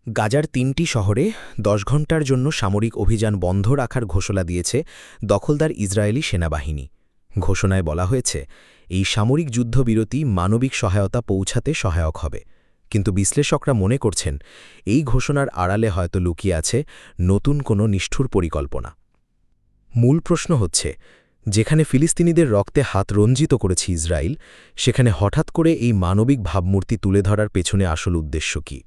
গাজার ৩টি শহরে ১০ ঘণ্টার জন্য সামরিক অভিযান বন্ধ রাখার ঘোষণা দিয়েছে দখলদার ইসরায়েলি সেনাবাহিনী। ঘোষণায় বলা হয়েছে, এই সামরিক যুদ্ধবিরতি মানবিক সহায়তা পৌঁছাতে সহায়ক হবে। কিন্তু বিশ্লেষকরা মনে করছেন, এই ঘোষণার আড়ালে হয়তো লুকিয়ে আছে নতুন কোনো নিষ্ঠুর পরিকল্পনা। মূল প্রশ্ন হচ্ছে, যেখানে ফিলিস্তিনিদের রক্তে হাত রঞ্জিত করেছে ইসরায়েল, সেখানে হঠাৎ করে এই মানবিক ভাবমূর্তি তুলে ধরার পেছনে আসল উদ্দেশ্য কী?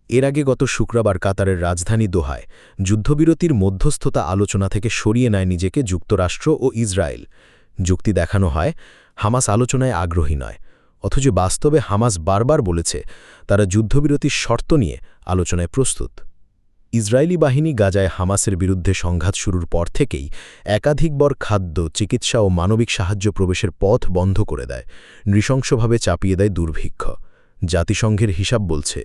এর আগে গত শুক্রবার কাতারের রাজধানী দোহায় যুদ্ধবিরতির মধ্যস্থতা আলোচনা থেকে সরিয়ে নেয় নিজেকে যুক্তরাষ্ট্র ও ইসরায়েল। যুক্তি দেখানো হয়, হামাস আলোচনায় আগ্রহী নয়, অথচ বাস্তবে হামাস বারবার বলেছে তারা যুদ্ধবিরতির শর্ত নিয়ে আলোচনায় প্রস্তুত। ইসরায়েলি বাহিনী গাজায় হামাসের বিরুদ্ধে সংঘাত শুরুর পর থেকেই একাধিকবার খাদ্য, চিকিৎসা ও মানবিক সাহায্য প্রবেশের পথ বন্ধ করে দেয়, নৃশংসভাবে চাপিয়ে দেয় দুর্ভিক্ষ। জাতিসংঘের হিসাব বলছে,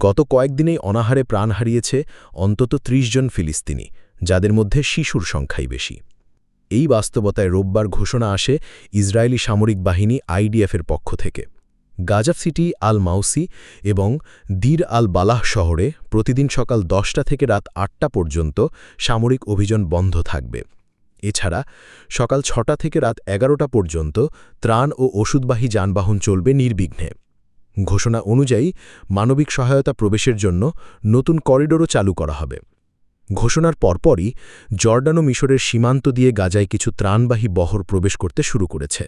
গত কয়েকদিনেই অনাহারে প্রাণ হারিয়েছে অন্তত ৩০ জন ফিলিস্তিনি, যাদের মধ্যে শিশুর সংখ্যাই বেশি। এই বাস্তবতায় রোববার ঘোষণা আসে ইসরায়েলি সামরিক বাহিনী আইডিএফের পক্ষ থেকে। গাজা সিটি, আল মাউসি এবং দির আল বালাহ শহরে প্রতিদিন সকাল ১০টা থেকে রাত ৮টা পর্যন্ত সামরিক অভিযান বন্ধ থাকবে। এছাড়া সকাল ৬টা থেকে রাত ১১টা পর্যন্ত ত্রাণ ও ওষুধবাহী যানবাহন চলবে নির্বিঘ্নে। ঘোষণা অনুযায়ী মানবিক সহায়তা প্রবেশের জন্য নতুন করিডোরও চালু করা হবে। ঘোষণার পরপরই জর্ডান ও মিশরের সীমান্ত দিয়ে গাজায় কিছু ত্রাণবাহী বহর প্রবেশ করতে শুরু করেছে।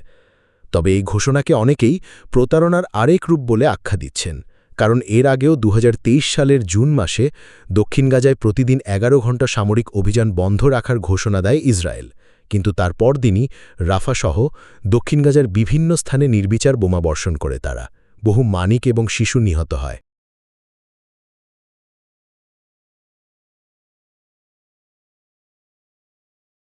তবে এই ঘোষণাকে অনেকেই প্রতারণার আরেক রূপ বলে আখ্যা দিচ্ছেন, কারণ এর আগেও ২০২৩ সালের জুন মাসে দক্ষিণ গাজায় প্রতিদিন ১১ ঘণ্টা সামরিক অভিযান বন্ধ রাখার ঘোষণা দেয় ইসরায়েল, কিন্তু তার পরদিনই রাফাসহ দক্ষিণ গাজার বিভিন্ন স্থানে নির্বিচার বোমাবর্ষণ করে তারা। বহু মানিক এবং শিশু নিহত হয়।